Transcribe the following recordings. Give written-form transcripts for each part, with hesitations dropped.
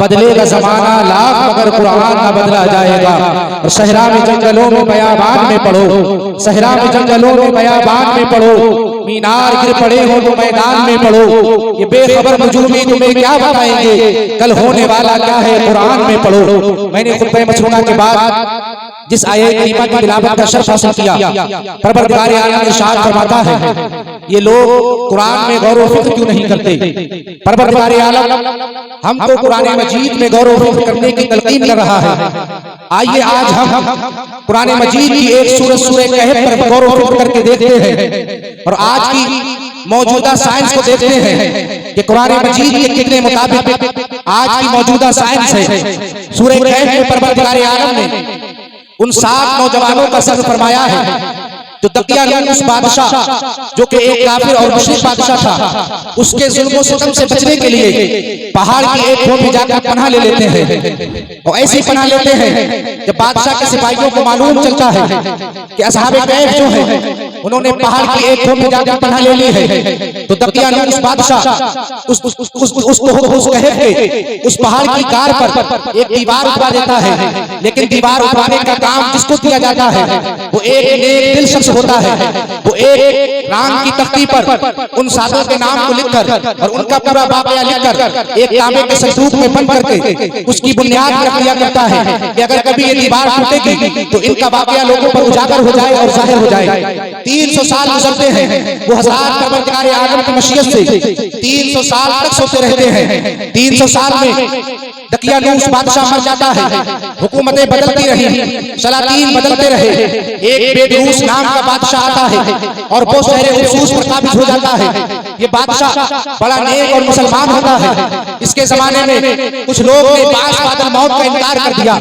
बदलेगा जमाना लाख मगर कुरान ना बदला जाएगा। और सहरा में जंगलों में बयाबान में पढ़ो, सहरा में जंगलों में बयाबान में पढ़ो, मीनार गिर पड़े हो तो मैदान में पढ़ो। ये बेखबर मजूमी तुम्हें क्या बताएंगे, कल होने वाला क्या है कुरान में पढ़ो। मैंने खुतबे मशरूना के बाद जिस आयत करीमा की तिलावत का शर्फ हासिल किया, परवरदिगार आलम इरशाद फरमाता है, ये लोग कुरान में गौर व फिक्र क्यों नहीं करते। परवरदिगार आलम हमको कुरान मजीद में गौर व फिक्र करने की तलकीन कर रहा है। आइए आज हम कुरान मजीद की एक सूरत सूरह कहफ पर गौर व फिक्र करके देखते हैं और आज की मौजूदा साइंस को देखते हैं कि कुरान मजीद के कितने मुताबिक आज की मौजूदा साइंस है। सूरह कहफ में परवरदिगार आलम ने उन 7 नौजवानों का जिक्र फरमाया है जो दकियानूस बादशाह जो कि एक काफिर और मुशरिक बादशाह था, उसके जुल्म सितम से बचने के लिए पहाड़ की एक गुफा में जाकर पनाह ले लेते हैं। और ऐसी पनाह लेते हैं जब बादशाह के सिपाहियों को मालूम चलता है कि असहाबे कैफ जो है उन्होंने पहाड़ की एक गुफा में जाकर पनाह ले ली है, तो दकियानूस बादशाह उस कहफ के उस पहाड़ की कार पर एक दीवार उठवा देता है। लेकिन दीवार उठवाने का काम जिसको किया जाता है वो एक नेक दिल शख्स होता है। वो एक राम की तख्ती पर उन साधुओं के नाम को लिखकर और उनका पूरा वाकया लिखकर एक तांबे के संदूक में बंद करके उसकी बुनियाद रख लिया करता है कि अगर कभी ये दीवार टूटेगी तो इनका वाकया लोगों पर उजागर हो जाए और जाहिर हो जाए। 300 साल गुजरते हैं, वो हज़रात परवरदिगार आलम की मशीयत से 300 साल तक सोते रहते हैं। 300 साल में दकियानूस बादशाह मर जाता है, हुकूमतें बदलती रही, सलातीन बदलते रहे। एक बेदरूस नाम का बादशाह आता है और वो शहर खुसूस पर काबिज हो जाता है। ये बादशाह बड़ा नेक और मुसलमान होता है। इसके जमाने में कुछ लोग ने बास बादल मौत का इनकार कर दिया,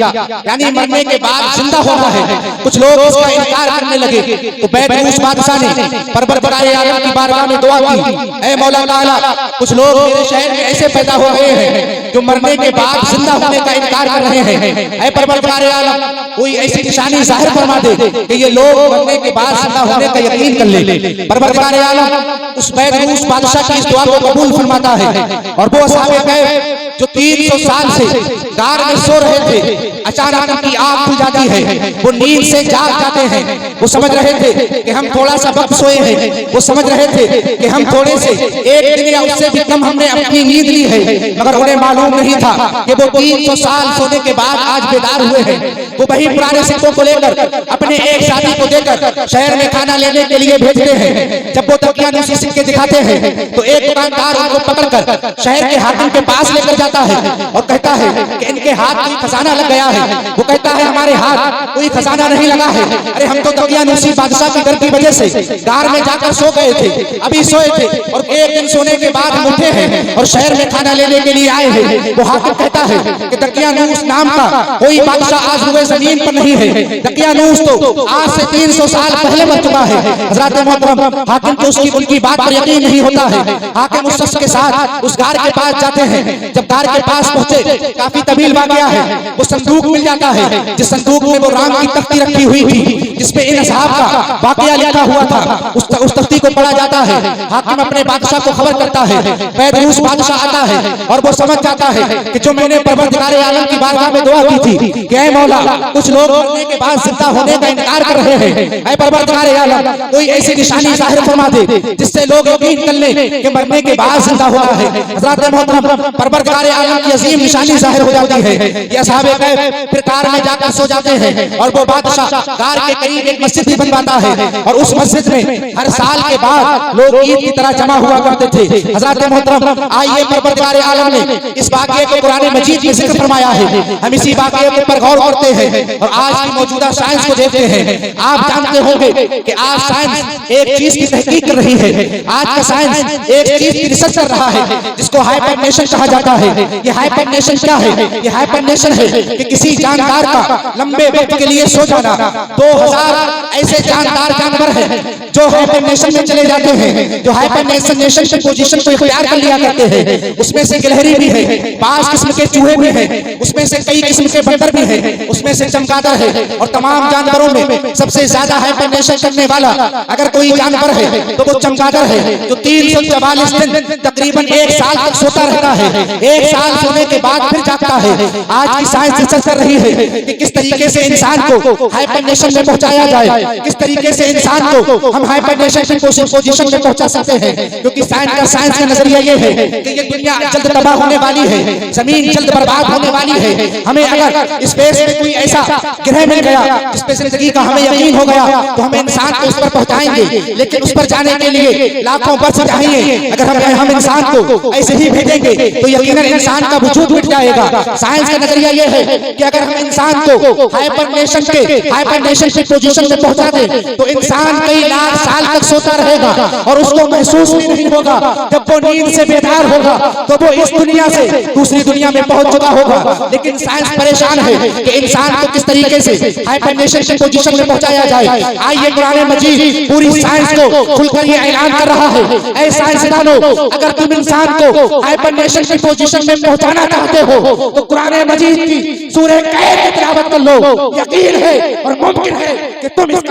यानी मरने के बाद जिंदा होना है। कुछ लोग इसका इनकार करने लगे तो बेदरूस बादशाह ने परवरदिगार आलम की बारगाह में दुआ की, ऐ मौला ताला कुछ लोग मेरे शहर में ऐसे पैदा हो गए हैं जो मरने के बाद जिंदा होने का इनकार कर रहे हैं। ऐ परवरदिगार आलम कोई ऐसी निशानी जाहिर फरमा दे कि ये लोग मरने के बाद जिंदा होने का यकीन कर ले। परवरदिगार आलम उस बेदरूस बादशाह की इस दुआ को कबूल फरमाता है और वो असहाबे कैफ जो 300 साल से गार में सो रहे थे, अचानक उनकी आंख खुल जाती है, वो नींद से जाग जाते हैं। वो समझ रहे थे कि हम थोड़ा सा वक्त सोए हैं, वो समझ रहे थे कि हम थोड़े से एक दिन या उससे भी कम हमने अपनी नींद ली है, मगर उन्हें मालूम नहीं था कि वो 300 साल सोने के बाद आज बेदार हुए हैं। वो वही पुराने सिक्कों को लेकर अपने एक साथी को देकर शहर में खाना लेने के लिए भेजते हैं। जब वो दकियानूसी सिक्के दिखाते हैं तो एक दुकानदार उनको पकड़कर शहर के हाकिम के पास लेकर जाता है और कहता है कि इनके हाथ कोई खजाना लग गया है। वो कहता है हमारे हाथ कोई खजाना नहीं लगा है, अरे हम तो दकियानूसी बादशाह की डर की वजह से गार में जाकर सो गए थे, अभी सोए थे और एक दिन सोने के बाद हम उठे हैं और शहर में खाना लेने के लिए आए हैं। वो हाकिम कहता है कि दकियानूस नाम का कोई बादशाह आज हुए जमीन पर नहीं है, दकियानूस तो आज से 300 साल पहले मर चुका है। हज़रत मोहतरम हाकिम को उसकी उनकी बात पर यकीन नहीं होता है। हाकिम उस शख्स के साथ उस गार के पास जाते हैं। जब गार के पास पहुंचे, काफी तवील वाकया है, वो संदूक मिल जाता है जिस संदूक में वो राम की तख्ती रखी हुई थी जिसपे इन असहाब का वाकया लिखा हुआ था। उस तख्ती को पढ़ा जाता है। हाकिम अपने बादशाह को खबर करता है, बेदरूस बादशाह आता है और वो समझ जाता है कि जो मैंने परवरदिगार आलम की बारगाह में दुआ की थी कि ऐ मौला कुछ लोग मरने के बाद जिंदा होने का इनकार कर रहे हैं, ऐ परवरदिगार आलम कोई ऐसी निशानी जाहिर फरमा दे जिससे लोग यकीन कर लें कि मरने के बाद जिंदा हुआ है। हज़रत मोहतरम परवरदिगार आलम की अजीम निशानी जाहिर हो जाती है। ये असहाबे कैफ फिर कार में जाकर सो जाते हैं और वो बादशाह कार के करीब एक मस्जिद भी बनवाता है और उस मस्जिद में हर साल के बाद लोग ईद की तरह जमा हुआ करते थे। हज़रत मोहतरम आइए परवरदिगार आलम ने इस वाक़ये को कुरान मजीद में जिक्र फरमाया है, हम इसी वाक़ये पर गौर करते हैं और आज की मौजूदा साइंस को देखते हैं। आप जानते होंगे कि आज साइंस एक चीज की तहकीक कर रही है, आज का साइंस एक चीज की रिसर्च कर रहा है जिसको हाइपरनेशन कहा जाता है। ये हाइपरनेशन क्या है? ये हाइपरनेशन है कि किसी जानदार का लंबे वक्त के लिए सो जाना। 2000 ऐसे जानदार जानवर हैं जो हाइपरनेशन में चले जाते हैं, जो हाइपरनेशन की पोजीशन को इख्तियार कर लिया करते हैं। उसमें से गिलहरी भी है, 5 किस्म के चूहे भी हैं, उसमें से कई किस्म के बंदर भी हैं, उसमें से चमगादड़ है। और तमाम जानवरों में सबसे ज्यादा हाइपरनेशन करने वाला अगर कोई जानवर है तो वो चमगादड़ है, जो 344 दिन तकरीबन 1 साल तक सोता रहता है। 1 1 साल सोने के बाद फिर जागता है। आज की साइंस रिसर्च कर रही है कि किस तरीके से इंसान को हाइबरनेशन में पहुंचाया जाए, किस तरीके से इंसान को हम हाइबरनेशन की पोजीशन में पहुंचा सकते हैं। क्योंकि साइंस का नजरिया ये है कि ये दुनिया जल्द तबाह होने वाली है, जमीन जल्द बर्बाद होने वाली है। हमें अगर स्पेस में कोई ऐसा ग्रह मिल गया जिसपे जिंदगी का हमें यकीन हो गया तो हम इंसान को उस पर पहुंचाएंगे, लेकिन उस पर जाने के लिए लाखों वर्ष चाहिए। अगर हम इंसान को ऐसे ही भेजेंगे तो यकीनन इंसान का वजूद मिट जाएगा। साइंस का नजरिया ये है कि अगर हम इंसान को हाइबरनेशन की पोजीशन में पहुंचा दें तो इंसान कई लाख साल तक सोता रहेगा और उसको महसूस भी नहीं होगा। जब वो नींद से बेदार होगा तो वो इस दुनिया से दूसरी दुनिया में पहुंच चुका होगा। लेकिन साइंस परेशान है कि इंसान को किस तरीके से हाइबरनेशन की पोजीशन में पहुंचाया जाए। आइए कुरान मजीद पूरी साइंस को खुलकर ये ऐलान कर रहा है, ऐ साइंसदानों, अगर तुम इंसान को हाइबरनेशन की पोजीशन में पहुंचाना चाहते हो तो कुरान मजीद की सूरह कैफ की तिलावत कर लो। यकीन है और मुमकिन है कि तुम इस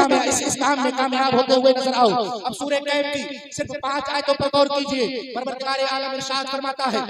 काम में कामयाब होते हुए नजर आओ। अब सूरह कैफ की सिर्फ 5 आयतों पर गौर कीजिए। परवरदिगार आलम इरशाद फरमाता है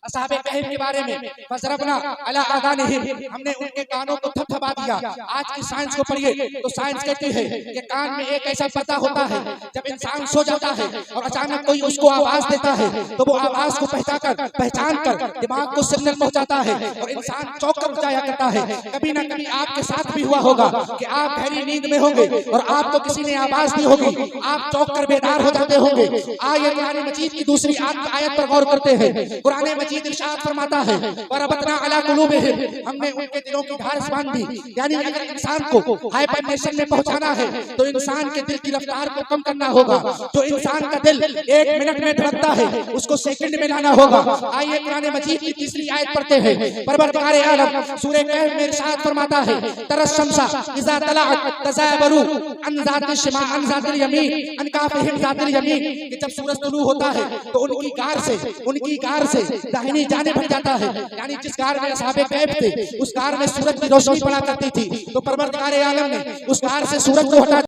असहाबे कहफ के बारे में, फज़रबना अला आज़ानिहिम, हमने उनके कानों को थपथपा दिया। आज की साइंस को पढ़िए तो साइंस कहती है कि कान में एक ऐसा पर्दा होता है, जब इंसान सो जाता है और अचानक कोई उसको आवाज देता है तो वो आवाज को पहचान कर दिमाग को सिग्नल पहुंचाता है और इंसान चौंक कर जाया करता है। कभी ना कभी आपके साथ भी हुआ होगा कि आप गहरी नींद में होंगे और आपको किसी ने आवाज दी होगी, आप चौंक कर बेदार हो जाते होंगे। आइए कुरान मजीद की दूसरी आयत पर गौर करते हैं। कुरान मजीद इरशाद फरमाता है वरबतना अला कुलूबिहिम, हमने उनके दिलों की धारिस बांध दी। यानी अगर इंसान को हाइबरनेशन में पहुंचाना है तो इंसान के दिल की रफ्तार को कम करना होगा। जो इंसान का दिल 1 मिनट में धड़कता है उसको सेकंड में लाना होगा। आइए कुरान मजीद की तीसरी आयत पढ़ते हैं। परवरदिगार आलम सूरह कहफ में इरशाद फरमाता है तरशमसा इज़ा तलअत तज़ाबरू अन ज़ातिल शिमा अन ज़ातिल यमीन अन काफिहिम ज़ातिल यमीन, कि जब सूरज तुलू होता है तो उनकी गार से दाहिनी जाने बढ़ जाता है। यानी जिस गार में असहाबे कहफ थे उस गार में सूरज की रोशनी पड़ा करती थी, तो परवरदिगार आलम ने उस गार से सूरज को हटा